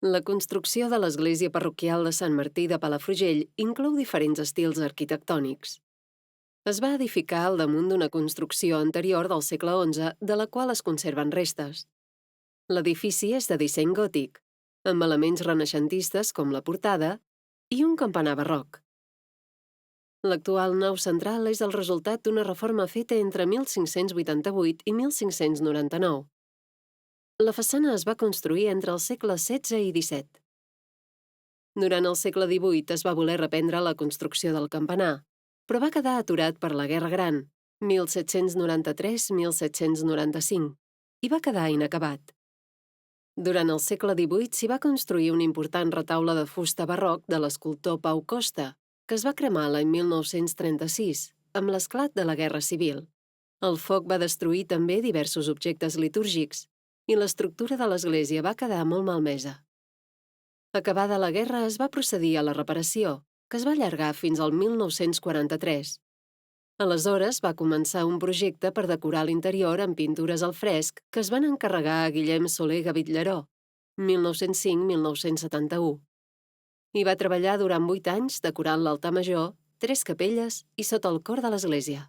La construcció de l'església parroquial de Sant Martí de Palafrugell inclou diferents estils arquitectònics. Es va edificar al damunt d'una construcció anterior del segle XI, de la qual es conserven restes. L'edifici és de disseny gòtic, amb elements renaixentistes com la portada i un campanar barroc. L'actual nau central és el resultat d'una reforma feta entre 1588 i 1599. La façana es va construir entre els segles XVI i XVII. Durant el segle XVIII es va voler reprendre la construcció del campanar, però va quedar aturat per la Guerra Gran, 1793-1795, i va quedar inacabat. Durant el segle XVIII s'hi va construir un important retaule de fusta barroc de l'escultor Pau Costa, que es va cremar l'any 1936, amb l'esclat de la Guerra Civil. El foc va destruir també diversos objectes litúrgics, i l'estructura de l'església va quedar molt malmesa. Acabada la guerra es va procedir a la reparació, que es va allargar fins al 1943. Aleshores va començar un projecte per decorar l'interior amb pintures al fresc que es van encarregar a Guillem Soler Gavitllero, 1905-1971. Hi va treballar durant 8 anys decorant l'altar major, 3 capelles i sota el cor de l'església.